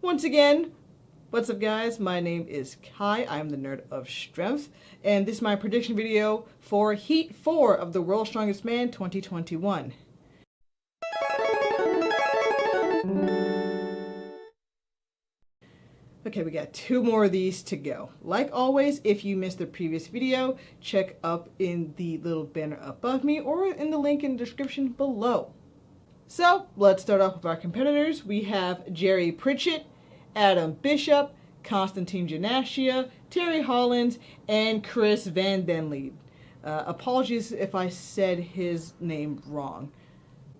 Once again, what's up guys? My name is Kai, I'm the Nerd of Strength, and this is my prediction video for Heat 4 of the World's Strongest Man 2021. Okay, we got 2 more of these to go. Like always, if you missed the previous video, check up in the little banner above me or in the link in the description below. So, let's start off with our competitors. We have Jerry Pritchett, Adam Bishop, Konstantine Janashia, Terry Hollins, and Chris Van Den Leed. Apologies if I said his name wrong.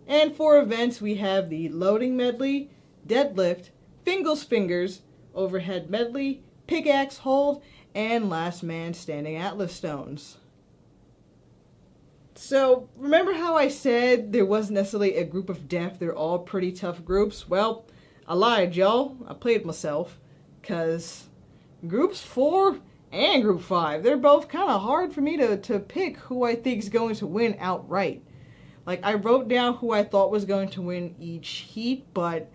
And for events, we have the loading medley, deadlift, fingers, overhead medley, pickaxe hold, and last man standing Atlas stones. So, remember how I said there wasn't necessarily a group of death, they're all pretty tough groups? Well, I lied, y'all. I played myself, because groups 4 and group 5, they're both kind of hard for me to pick who I think is going to win outright. Like, I wrote down who I thought was going to win each heat, but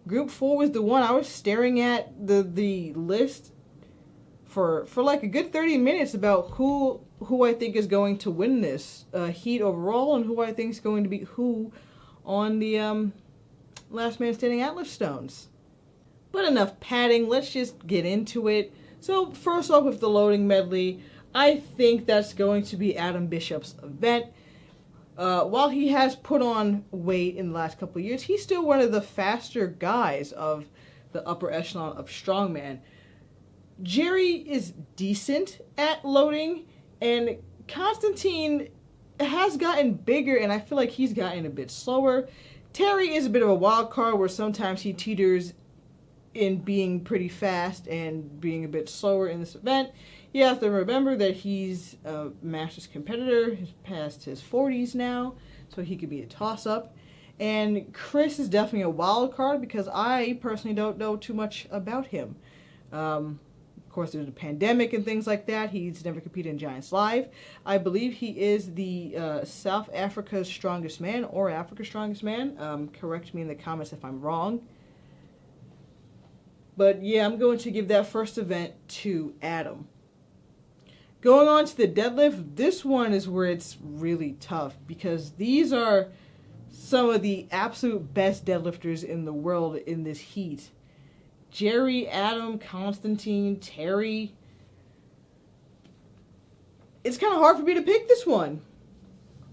Group 4 was the one I was staring at the list for like a good 30 minutes about who I think is going to win this heat overall and who I think is going to be who on the last man standing Atlas stones. But enough padding, let's just get into it. So first off with the loading medley, I think that's going to be Adam Bishop's event. While he has put on weight in the last couple of years, he's still one of the faster guys of the upper echelon of strongman. Jerry is decent at loading, and Konstantine has gotten bigger, and I feel like he's gotten a bit slower. Terry is a bit of a wild card where sometimes he teeters in being pretty fast and being a bit slower in this event. You have to remember that he's a Masters competitor. He's past his 40s now, so he could be a toss-up. And Chris is definitely a wild card because I personally don't know too much about him. Of course, there's a pandemic and things like that. He's never competed in Giants Live. I believe he is the South Africa's strongest man or Africa's strongest man. Correct me in the comments if I'm wrong. But yeah, I'm going to give that first event to Adam. Going on to the deadlift, this one is where it's really tough because these are some of the absolute best deadlifters in the world in this heat. Jerry, Adam, Konstantine, Terry. It's kind of hard for me to pick this one.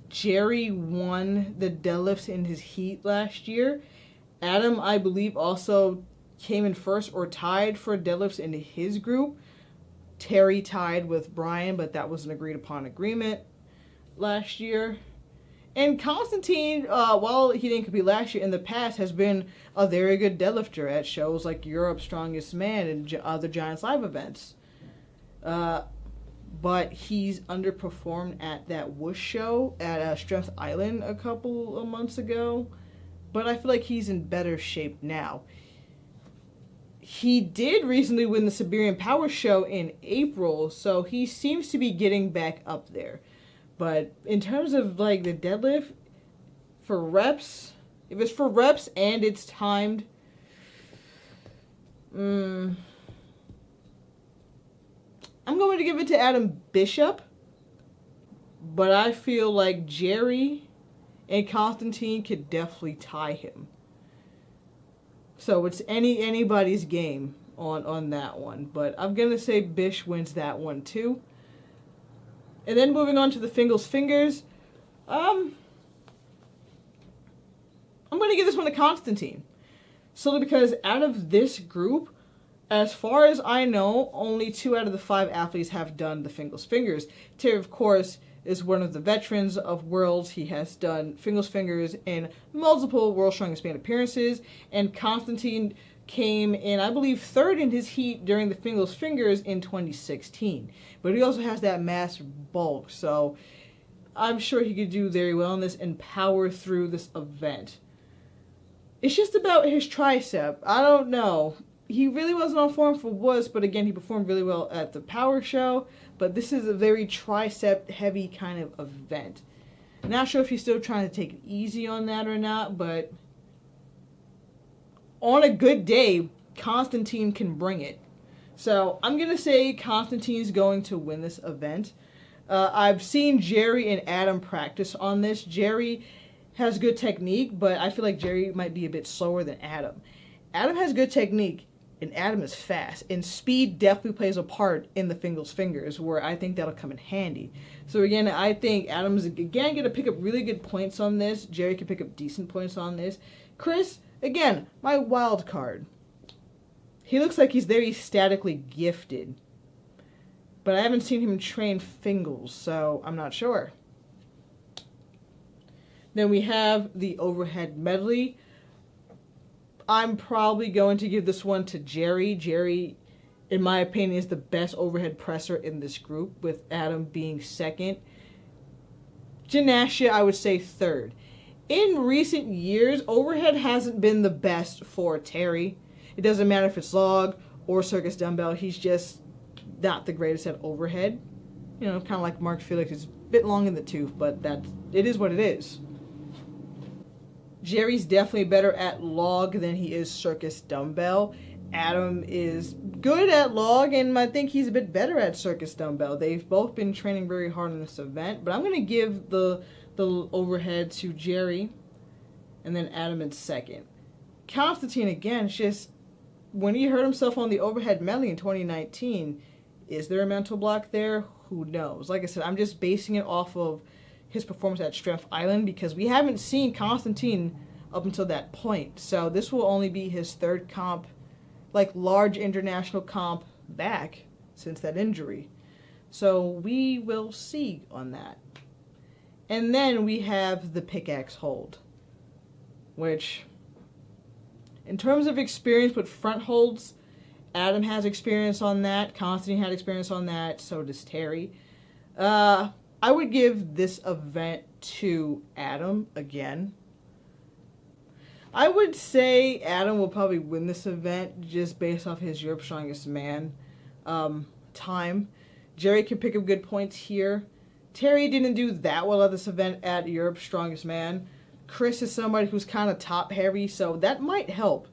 Jerry won the deadlifts in his heat last year. Adam, I believe, also came in first or tied for deadlifts in his group. Terry tied with Brian, but that was an agreed upon agreement last year. And Konstantine, while he didn't compete last year, in the past has been a very good deadlifter at shows like Europe's Strongest Man and other Giants Live events. But he's underperformed at that Whoosh show at Strength Island a couple of months ago. But I feel like he's in better shape now. He did recently win the Siberian Power Show in April, so he seems to be getting back up there. But in terms of like the deadlift, for reps, if it's for reps and it's timed, I'm going to give it to Adam Bishop. But I feel like Jerry and Konstantine could definitely tie him. So it's anybody's game on that one. But I'm going to say Bish wins that one too. And then moving on to the fingers. I'm going to give this one to Konstantine. Solely because out of this group, as far as I know, only 2 out of the 5 athletes have done the fingers. Terry, of course, is one of the veterans of Worlds. He has done fingers in multiple World's Strongest Man appearances. And Konstantine came in, I believe, 3rd in his heat during the fingers in 2016. But he also has that mass bulk, so I'm sure he could do very well in this and power through this event. It's just about his tricep. I don't know. He really wasn't on form for Wuss, but again, he performed really well at the Power Show. But this is a very tricep-heavy kind of event. Not sure if he's still trying to take it easy on that or not, but on a good day, Konstantine can bring it. So I'm going to say Konstantine's going to win this event. I've seen Jerry and Adam practice on this. Jerry has good technique, but I feel like Jerry might be a bit slower than Adam. Adam has good technique, and Adam is fast. And speed definitely plays a part in the Fingal's fingers, where I think that'll come in handy. So again, I think Adam's, again, going to pick up really good points on this. Jerry can pick up decent points on this. Chris, again, my wild card. He looks like he's very statically gifted. But I haven't seen him train Fingals, so I'm not sure. Then we have the overhead medley. I'm probably going to give this one to Jerry. Jerry, in my opinion, is the best overhead presser in this group, with Adam being second. Janashia, I would say third. In recent years, overhead hasn't been the best for Terry. It doesn't matter if it's log or circus dumbbell. He's just not the greatest at overhead. You know, kind of like Mark Felix. It's a bit long in the tooth, but it is what it is. Jerry's definitely better at log than he is circus dumbbell. Adam is good at log, and I think he's a bit better at circus dumbbell. They've both been training very hard in this event, but I'm going to give the overhead to Jerry, and then Adam in second. Konstantine, again, just when he hurt himself on the overhead medley in 2019, is there a mental block there? Who knows? Like I said, I'm just basing it off of his performance at Strength Island, because we haven't seen Konstantine up until that point. So this will only be his third comp, like large international comp back since that injury. So we will see on that. And then we have the pickaxe hold, which, in terms of experience with front holds, Adam has experience on that. Konstantine had experience on that. So does Terry. I would give this event to Adam again. I would say Adam will probably win this event just based off his Europe's Strongest Man time. Jerry can pick up good points here. Terry didn't do that well at this event at Europe's Strongest Man. Chris is somebody who's kind of top heavy, so that might help.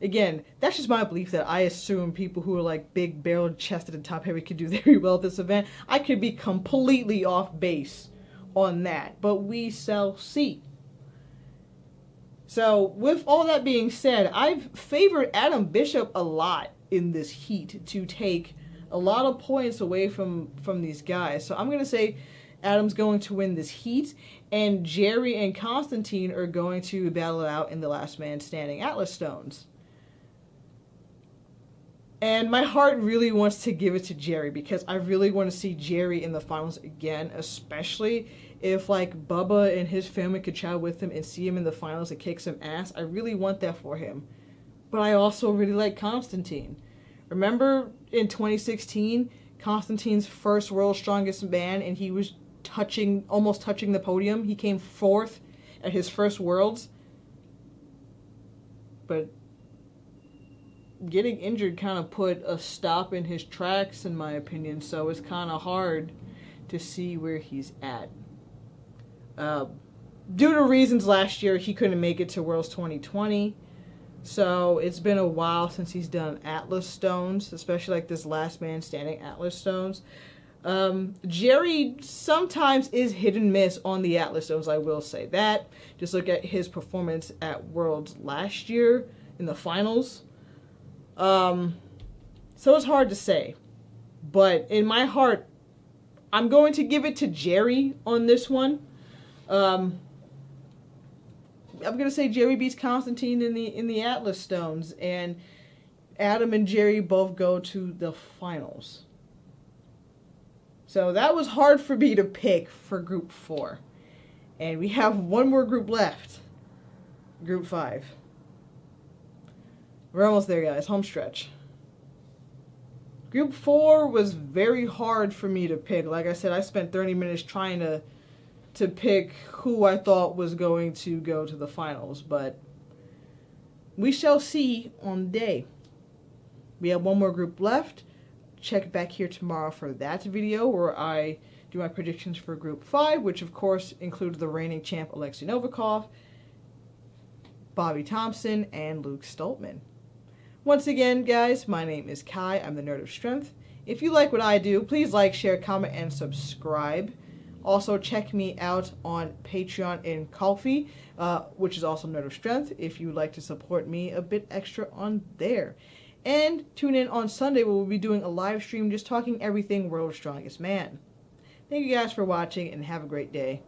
Again, that's just my belief that I assume people who are like big barreled chested and top heavy could do very well at this event. I could be completely off base on that, but we shall see. So with all that being said, I've favored Adam Bishop a lot in this heat to take a lot of points away from these guys. So I'm going to say Adam's going to win this heat, and Jerry and Konstantine are going to battle it out in the last man standing Atlas Stones. And my heart really wants to give it to Jerry, because I really want to see Jerry in the finals again, especially if like Bubba and his family could travel with him and see him in the finals and kick some ass. I really want that for him. But I also really like Konstantine. Remember in 2016, Konstantine's first World's Strongest Man, and he was almost touching the podium. He came fourth at his first Worlds. But getting injured kind of put a stop in his tracks, in my opinion, so it's kind of hard to see where he's at. Due to reasons last year, he couldn't make it to Worlds 2020, so it's been a while since he's done Atlas Stones, especially like this last man standing Atlas Stones. Jerry sometimes is hit and miss on the Atlas Stones, I will say that. Just look at his performance at Worlds last year in the finals. So it's hard to say, but in my heart, I'm going to give it to Jerry on this one. I'm going to say Jerry beats Konstantine in the Atlas Stones, and Adam and Jerry both go to the finals. So that was hard for me to pick for Group 4. And we have one more group left. Group 5. We're almost there, guys. Home stretch. Group 4 was very hard for me to pick. Like I said, I spent 30 minutes trying to pick who I thought was going to go to the finals. But we shall see on the day. We have one more group left. Check back here tomorrow for that video where I do my predictions for Group 5, which of course includes the reigning champ Alexei Novikov, Bobby Thompson, and Luke Stoltman. Once again, guys, my name is Kai. I'm the Nerd of Strength. If you like what I do, please like, share, comment, and subscribe. Also, check me out on Patreon and Ko-fi, which is also Nerd of Strength, if you'd like to support me a bit extra on there. And tune in on Sunday where we'll be doing a live stream just talking everything World's Strongest Man. Thank you guys for watching and have a great day.